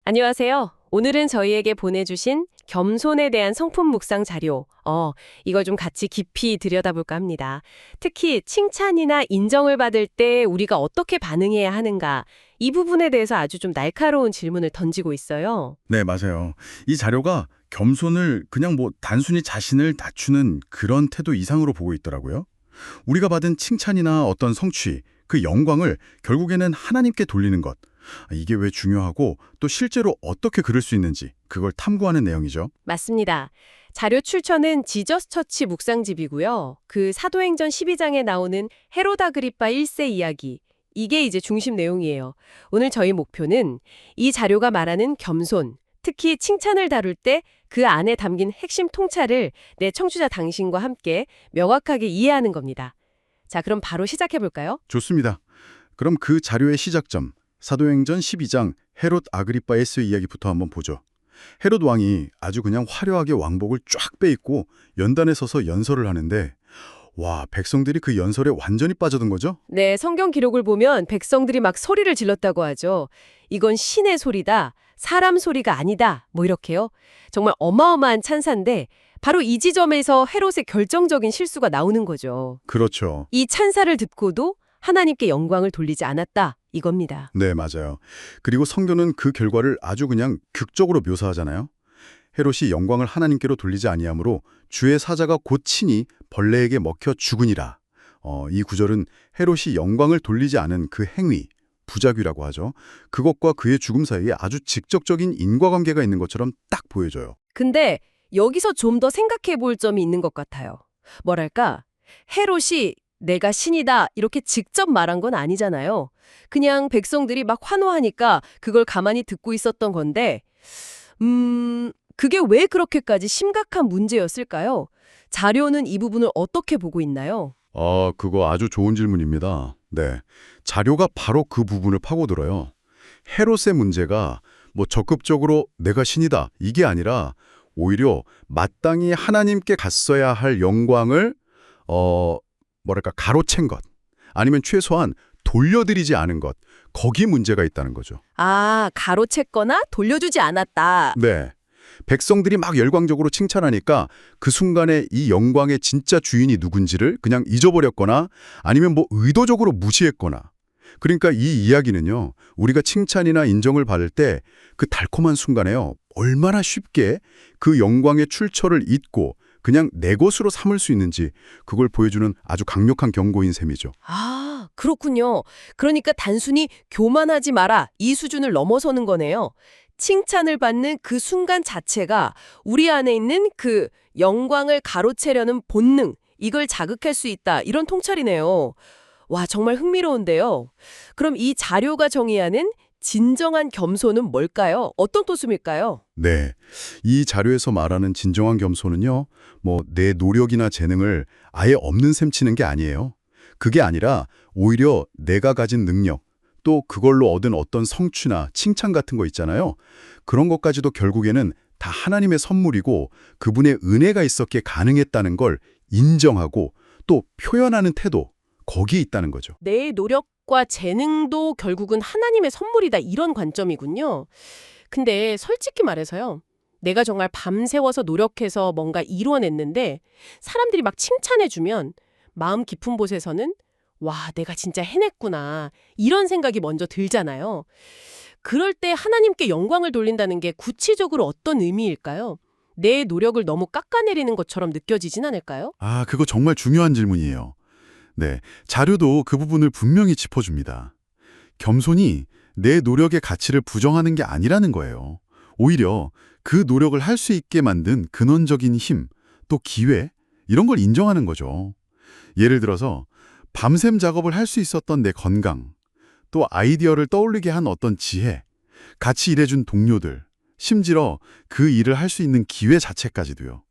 안녕하세요. 오늘은 저희에게 보내주신 겸손에 대한 성품 묵상 자료, 이걸 좀 같이 깊이 들여다볼까 합니다. 특히 칭찬이나 인정을 받을 때 우리가 어떻게 반응해야 하는가, 이 부분에 대해서 아주 좀 날카로운 질문을 던지고 있어요. 네, 맞아요. 이 자료가 겸손을 그냥 단순히 자신을 낮추는 그런 태도 이상으로 보고 있더라고요. 우리가 받은 칭찬이나 어떤 성취, 그 영광을 결국에는 하나님께 돌리는 것. 이게 왜 중요하고 또 실제로 어떻게 그럴 수 있는지 그걸 탐구하는 내용이죠. 맞습니다. 자료 출처는 지저스 처치 묵상집이고요. 그 사도행전 12장에 나오는 헤롯 아그리파 1세 이야기, 이게 이제 중심 내용이에요. 오늘 저희 목표는 이 자료가 말하는 겸손, 특히 칭찬을 다룰 때 그 안에 담긴 핵심 통찰을 내 청취자 당신과 함께 명확하게 이해하는 겁니다. 자, 그럼 바로 시작해 볼까요? 좋습니다. 그럼 그 자료의 시작점, 사도행전 12장 헤롯 아그리파 1세 이야기부터 한번 보죠. 헤롯 왕이 아주 그냥 화려하게 왕복을 쫙 빼입고 연단에 서서 연설을 하는데 와, 백성들이 그 연설에 완전히 빠져든 거죠? 네, 성경 기록을 보면 백성들이 막 소리를 질렀다고 하죠. 이건 신의 소리다, 사람 소리가 아니다, 뭐 이렇게요. 정말 어마어마한 찬사인데 바로 이 지점에서 헤롯의 결정적인 실수가 나오는 거죠. 그렇죠. 이 찬사를 듣고도 하나님께 영광을 돌리지 않았다, 이겁니다. 네, 맞아요. 그리고 성경은 그 결과를 아주 그냥 극적으로 묘사하잖아요. 헤롯이 영광을 하나님께로 돌리지 아니하므로 주의 사자가 곧 친히 벌레에게 먹혀 죽으니라. 이 구절은 헤롯이 영광을 돌리지 않은 그 행위, 부작위라고 하죠. 그것과 그의 죽음 사이에 아주 직접적인 인과관계가 있는 것처럼 딱 보여져요. 근데 여기서 좀 더 생각해 볼 점이 있는 것 같아요. 뭐랄까, 헤롯이 내가 신이다 이렇게 직접 말한 건 아니잖아요. 그냥 백성들이 막 환호하니까 그걸 가만히 듣고 있었던 건데, 그게 왜 그렇게까지 심각한 문제였을까요? 자료는 이 부분을 어떻게 보고 있나요? 그거 아주 좋은 질문입니다. 네. 자료가 바로 그 부분을 파고들어요. 헤롯의 문제가 적극적으로 내가 신이다 이게 아니라 오히려 마땅히 하나님께 갔어야 할 영광을 가로챈 것 아니면 최소한 돌려드리지 않은 것 거기 문제가 있다는 거죠. 아, 가로챘거나 돌려주지 않았다. 네. 백성들이 막 열광적으로 칭찬하니까 그 순간에 이 영광의 진짜 주인이 누군지를 그냥 잊어버렸거나 아니면 의도적으로 무시했거나 그러니까 이 이야기는요. 우리가 칭찬이나 인정을 받을 때 그 달콤한 순간에요. 얼마나 쉽게 그 영광의 출처를 잊고 그냥 내 것으로 삼을 수 있는지 그걸 보여주는 아주 강력한 경고인 셈이죠. 아, 그렇군요. 그러니까 단순히 교만하지 마라, 이 수준을 넘어서는 거네요. 칭찬을 받는 그 순간 자체가 우리 안에 있는 그 영광을 가로채려는 본능, 이걸 자극할 수 있다, 이런 통찰이네요. 와, 정말 흥미로운데요. 그럼 이 자료가 정의하는 진정한 겸손은 뭘까요? 어떤 토습일까요? 네. 이 자료에서 말하는 진정한 겸손은요. 내 노력이나 재능을 아예 없는 셈 치는 게 아니에요. 그게 아니라 오히려 내가 가진 능력, 또 그걸로 얻은 어떤 성취나 칭찬 같은 거 있잖아요. 그런 것까지도 결국에는 다 하나님의 선물이고 그분의 은혜가 있었기에 가능했다는 걸 인정하고 또 표현하는 태도, 거기에 있다는 거죠. 내 노력과 재능도 결국은 하나님의 선물이다, 이런 관점이군요. 근데 솔직히 말해서요. 내가 정말 밤새워서 노력해서 뭔가 이루어냈는데 사람들이 막 칭찬해주면 마음 깊은 곳에서는 와, 내가 진짜 해냈구나, 이런 생각이 먼저 들잖아요. 그럴 때 하나님께 영광을 돌린다는 게 구체적으로 어떤 의미일까요? 내 노력을 너무 깎아내리는 것처럼 느껴지진 않을까요? 그거 정말 중요한 질문이에요. 네, 자료도 그 부분을 분명히 짚어줍니다. 겸손이 내 노력의 가치를 부정하는 게 아니라는 거예요. 오히려 그 노력을 할 수 있게 만든 근원적인 힘, 또 기회, 이런 걸 인정하는 거죠. 예를 들어서 밤샘 작업을 할 수 있었던 내 건강, 또 아이디어를 떠올리게 한 어떤 지혜, 같이 일해준 동료들, 심지어 그 일을 할 수 있는 기회 자체까지도요.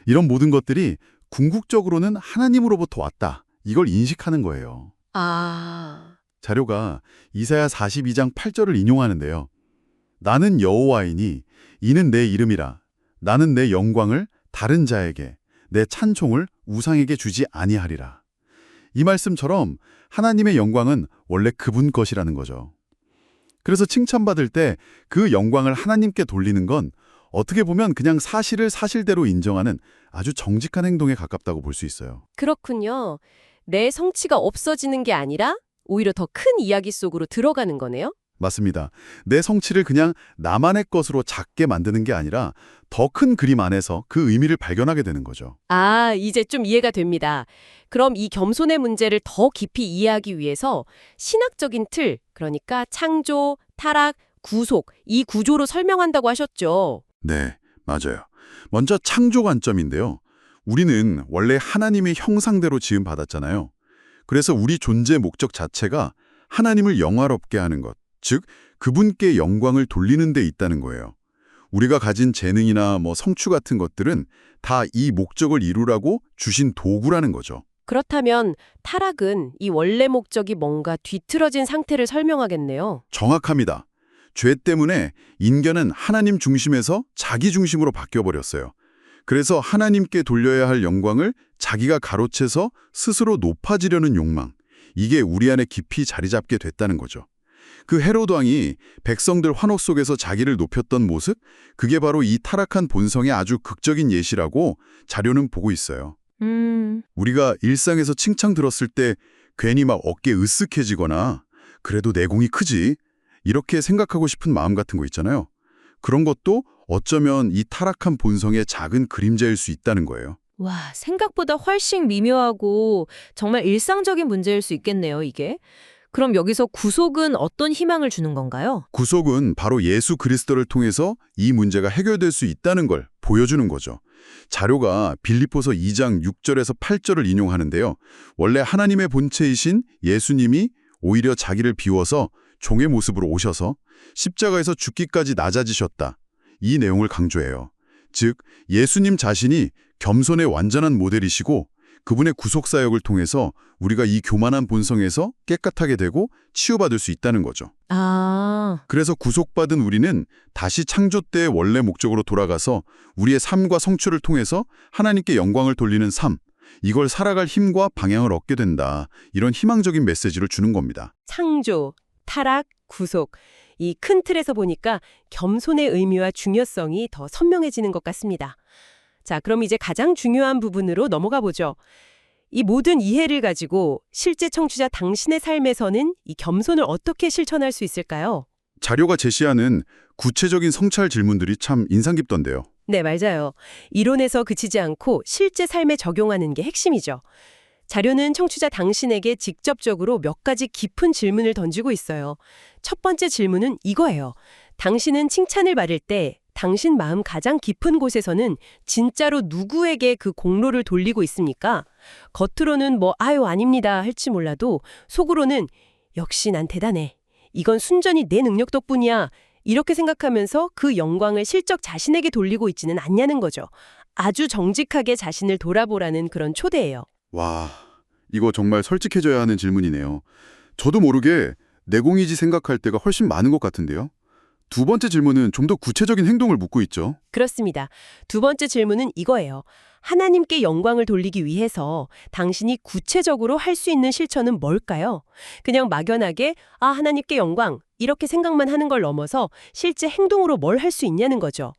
이런 모든 것들이 궁극적으로는 하나님으로부터 왔다. 이걸 인식하는 거예요. 아, 자료가 이사야 42장 8절을 인용하는데요. 나는 여호와이니 이는 내 이름이라. 나는 내 영광을 다른 자에게, 내 찬송을 우상에게 주지 아니하리라. 이 말씀처럼 하나님의 영광은 원래 그분 것이라는 거죠. 그래서 칭찬받을 때 그 영광을 하나님께 돌리는 건 어떻게 보면 그냥 사실을 사실대로 인정하는 아주 정직한 행동에 가깝다고 볼 수 있어요. 그렇군요. 내 성취가 없어지는 게 아니라 오히려 더 큰 이야기 속으로 들어가는 거네요. 맞습니다. 내 성취를 그냥 나만의 것으로 작게 만드는 게 아니라 더 큰 그림 안에서 그 의미를 발견하게 되는 거죠. 아, 이제 좀 이해가 됩니다. 그럼 이 겸손의 문제를 더 깊이 이해하기 위해서 신학적인 틀, 그러니까 창조, 타락, 구속, 이 구조로 설명한다고 하셨죠. 네, 맞아요. 먼저 창조 관점인데요. 우리는 원래 하나님의 형상대로 지음받았잖아요. 그래서 우리 존재 목적 자체가 하나님을 영화롭게 하는 것, 즉 그분께 영광을 돌리는 데 있다는 거예요. 우리가 가진 재능이나 성취 같은 것들은 다 이 목적을 이루라고 주신 도구라는 거죠. 그렇다면 타락은 이 원래 목적이 뭔가 뒤틀어진 상태를 설명하겠네요. 정확합니다. 죄 때문에 인간은 하나님 중심에서 자기 중심으로 바뀌어버렸어요. 그래서 하나님께 돌려야 할 영광을 자기가 가로채서 스스로 높아지려는 욕망, 이게 우리 안에 깊이 자리 잡게 됐다는 거죠. 그 헤로드 왕이 백성들 환호 속에서 자기를 높였던 모습, 그게 바로 이 타락한 본성의 아주 극적인 예시라고 자료는 보고 있어요. 우리가 일상에서 칭찬 들었을 때 괜히 막 어깨 으쓱해지거나 그래도 내공이 크지 이렇게 생각하고 싶은 마음 같은 거 있잖아요. 그런 것도 어쩌면 이 타락한 본성의 작은 그림자일 수 있다는 거예요. 와, 생각보다 훨씬 미묘하고 정말 일상적인 문제일 수 있겠네요, 이게. 그럼 여기서 구속은 어떤 희망을 주는 건가요? 구속은 바로 예수 그리스도를 통해서 이 문제가 해결될 수 있다는 걸 보여주는 거죠. 자료가 빌립보서 2장 6절에서 8절을 인용하는데요. 원래 하나님의 본체이신 예수님이 오히려 자기를 비워서 종의 모습으로 오셔서 십자가에서 죽기까지 낮아지셨다. 이 내용을 강조해요. 즉, 예수님 자신이 겸손의 완전한 모델이시고 그분의 구속사역을 통해서 우리가 이 교만한 본성에서 깨끗하게 되고 치유받을 수 있다는 거죠. 아, 그래서 구속받은 우리는 다시 창조 때의 원래 목적으로 돌아가서 우리의 삶과 성취를 통해서 하나님께 영광을 돌리는 삶, 이걸 살아갈 힘과 방향을 얻게 된다. 이런 희망적인 메시지를 주는 겁니다. 창조, 타락, 구속. 이 큰 틀에서 보니까 겸손의 의미와 중요성이 더 선명해지는 것 같습니다. 자, 그럼 이제 가장 중요한 부분으로 넘어가 보죠. 이 모든 이해를 가지고 실제 청취자 당신의 삶에서는 이 겸손을 어떻게 실천할 수 있을까요? 자료가 제시하는 구체적인 성찰 질문들이 참 인상 깊던데요. 네, 맞아요. 이론에서 그치지 않고 실제 삶에 적용하는 게 핵심이죠. 자료는 청취자 당신에게 직접적으로 몇 가지 깊은 질문을 던지고 있어요. 첫 번째 질문은 이거예요. 당신은 칭찬을 받을 때 당신 마음 가장 깊은 곳에서는 진짜로 누구에게 그 공로를 돌리고 있습니까? 겉으로는 아유 아닙니다 할지 몰라도 속으로는 역시 난 대단해. 이건 순전히 내 능력 덕분이야. 이렇게 생각하면서 그 영광을 실적 자신에게 돌리고 있지는 않냐는 거죠. 아주 정직하게 자신을 돌아보라는 그런 초대예요. 와, 이거 정말 솔직해져야 하는 질문이네요. 저도 모르게 내공이지 생각할 때가 훨씬 많은 것 같은데요. 두 번째 질문은 좀 더 구체적인 행동을 묻고 있죠. 그렇습니다. 두 번째 질문은 이거예요. 하나님께 영광을 돌리기 위해서 당신이 구체적으로 할 수 있는 실천은 뭘까요? 그냥 막연하게 하나님께 영광 이렇게 생각만 하는 걸 넘어서 실제 행동으로 뭘 할 수 있냐는 거죠.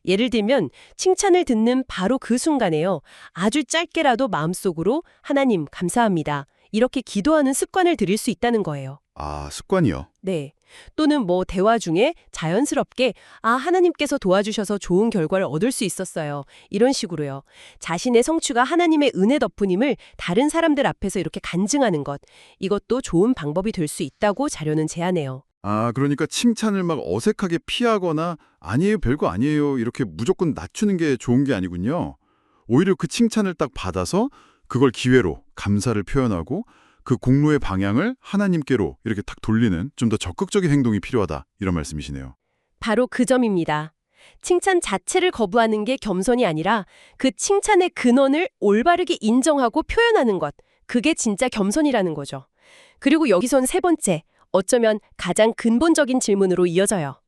예를 들면 칭찬을 듣는 바로 그 순간에요. 아주 짧게라도 마음속으로 하나님 감사합니다. 이렇게 기도하는 습관을 들일 수 있다는 거예요. 아, 습관이요? 네. 또는 대화 중에 자연스럽게 하나님께서 도와주셔서 좋은 결과를 얻을 수 있었어요. 이런 식으로요. 자신의 성취가 하나님의 은혜 덕분임을 다른 사람들 앞에서 이렇게 간증하는 것. 이것도 좋은 방법이 될 수 있다고 자료는 제안해요. 아, 그러니까 칭찬을 막 어색하게 피하거나 아니에요, 별거 아니에요 이렇게 무조건 낮추는 게 좋은 게 아니군요. 오히려 그 칭찬을 딱 받아서 그걸 기회로 감사를 표현하고 그 공로의 방향을 하나님께로 이렇게 탁 돌리는 좀 더 적극적인 행동이 필요하다 이런 말씀이시네요. 바로 그 점입니다. 칭찬 자체를 거부하는 게 겸손이 아니라 그 칭찬의 근원을 올바르게 인정하고 표현하는 것. 그게 진짜 겸손이라는 거죠. 그리고 여기선 세 번째, 어쩌면 가장 근본적인 질문으로 이어져요.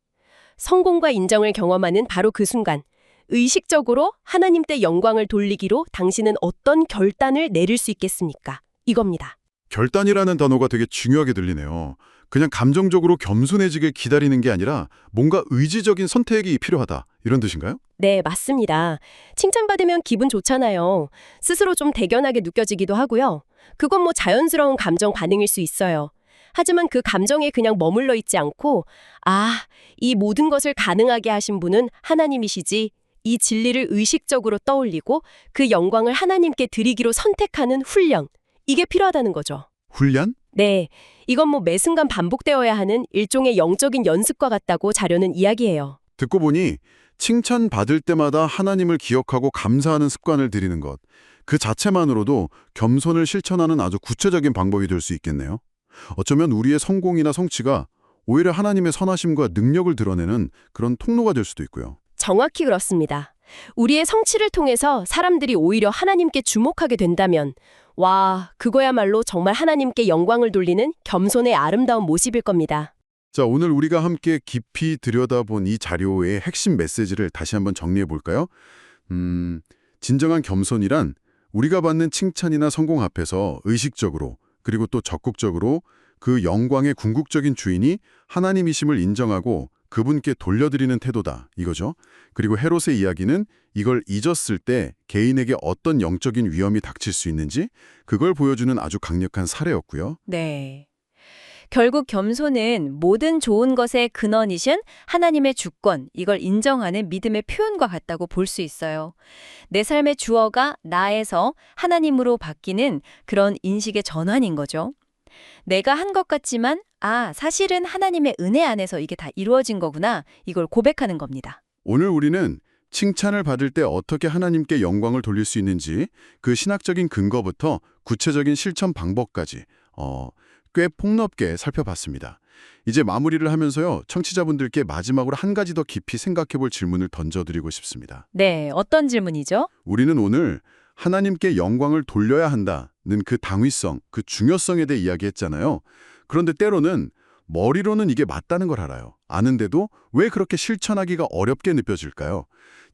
성공과 인정을 경험하는 바로 그 순간, 의식적으로 하나님 께 영광을 돌리기로 당신은 어떤 결단을 내릴 수 있겠습니까? 이겁니다. 결단이라는 단어가 되게 중요하게 들리네요. 그냥 감정적으로 겸손해지길 기다리는 게 아니라 뭔가 의지적인 선택이 필요하다. 이런 뜻인가요? 네, 맞습니다. 칭찬받으면 기분 좋잖아요. 스스로 좀 대견하게 느껴지기도 하고요. 그건 뭐 자연스러운 감정 반응일 수 있어요. 하지만 그 감정에 그냥 머물러 있지 않고, 아, 이 모든 것을 가능하게 하신 분은 하나님이시지. 이 진리를 의식적으로 떠올리고 그 영광을 하나님께 드리기로 선택하는 훈련. 이게 필요하다는 거죠. 훈련? 네, 이건 뭐 매 순간 반복되어야 하는 일종의 영적인 연습과 같다고 자료는 이야기해요. 듣고 보니 칭찬받을 때마다 하나님을 기억하고 감사하는 습관을 들이는 것. 그 자체만으로도 겸손을 실천하는 아주 구체적인 방법이 될 수 있겠네요. 어쩌면 우리의 성공이나 성취가 오히려 하나님의 선하심과 능력을 드러내는 그런 통로가 될 수도 있고요. 정확히 그렇습니다. 우리의 성취를 통해서 사람들이 오히려 하나님께 주목하게 된다면, 와, 그거야말로 정말 하나님께 영광을 돌리는 겸손의 아름다운 모습일 겁니다. 자, 오늘 우리가 함께 깊이 들여다본 이 자료의 핵심 메시지를 다시 한번 정리해 볼까요? 진정한 겸손이란 우리가 받는 칭찬이나 성공 앞에서 의식적으로 그리고 또 적극적으로 그 영광의 궁극적인 주인이 하나님이심을 인정하고 그분께 돌려드리는 태도다 이거죠. 그리고 헤롯의 이야기는 이걸 잊었을 때 개인에게 어떤 영적인 위험이 닥칠 수 있는지 그걸 보여주는 아주 강력한 사례였고요. 네. 결국 겸손은 모든 좋은 것의 근원이신 하나님의 주권, 이걸 인정하는 믿음의 표현과 같다고 볼 수 있어요. 내 삶의 주어가 나에서 하나님으로 바뀌는 그런 인식의 전환인 거죠. 내가 한 것 같지만 사실은 하나님의 은혜 안에서 이게 다 이루어진 거구나. 이걸 고백하는 겁니다. 오늘 우리는 칭찬을 받을 때 어떻게 하나님께 영광을 돌릴 수 있는지 그 신학적인 근거부터 구체적인 실천 방법까지 꽤 폭넓게 살펴봤습니다. 이제 마무리를 하면서요. 청취자분들께 마지막으로 한 가지 더 깊이 생각해 볼 질문을 던져드리고 싶습니다. 네, 어떤 질문이죠? 우리는 오늘 하나님께 영광을 돌려야 한다는 그 당위성, 그 중요성에 대해 이야기했잖아요. 그런데 때로는 머리로는 이게 맞다는 걸 알아요. 아는데도 왜 그렇게 실천하기가 어렵게 느껴질까요?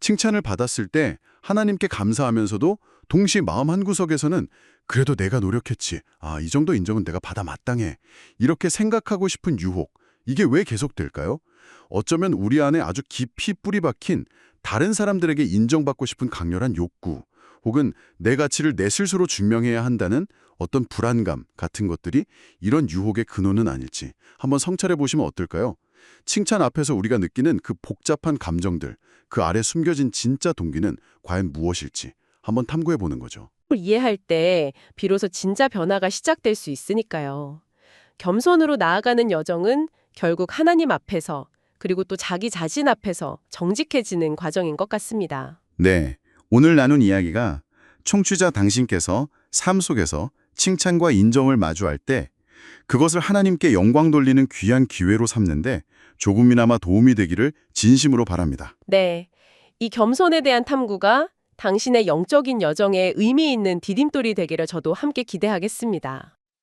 칭찬을 받았을 때 하나님께 감사하면서도 동시에 마음 한구석에서는 그래도 내가 노력했지. 이 정도 인정은 내가 받아 마땅해. 이렇게 생각하고 싶은 유혹. 이게 왜 계속될까요? 어쩌면 우리 안에 아주 깊이 뿌리 박힌 다른 사람들에게 인정받고 싶은 강렬한 욕구, 혹은 내 가치를 내 스스로 증명해야 한다는 어떤 불안감 같은 것들이 이런 유혹의 근원은 아닐지 한번 성찰해 보시면 어떨까요? 칭찬 앞에서 우리가 느끼는 그 복잡한 감정들, 그 아래 숨겨진 진짜 동기는 과연 무엇일지 한번 탐구해 보는 거죠. 이해할 때 비로소 진짜 변화가 시작될 수 있으니까요. 겸손으로 나아가는 여정은 결국 하나님 앞에서 그리고 또 자기 자신 앞에서 정직해지는 과정인 것 같습니다. 네, 오늘 나눈 이야기가 청취자 당신께서 삶 속에서 칭찬과 인정을 마주할 때 그것을 하나님께 영광 돌리는 귀한 기회로 삼는데 조금이나마 도움이 되기를 진심으로 바랍니다. 네, 이 겸손에 대한 탐구가 당신의 영적인 여정에 의미 있는 디딤돌이 되기를 저도 함께 기대하겠습니다.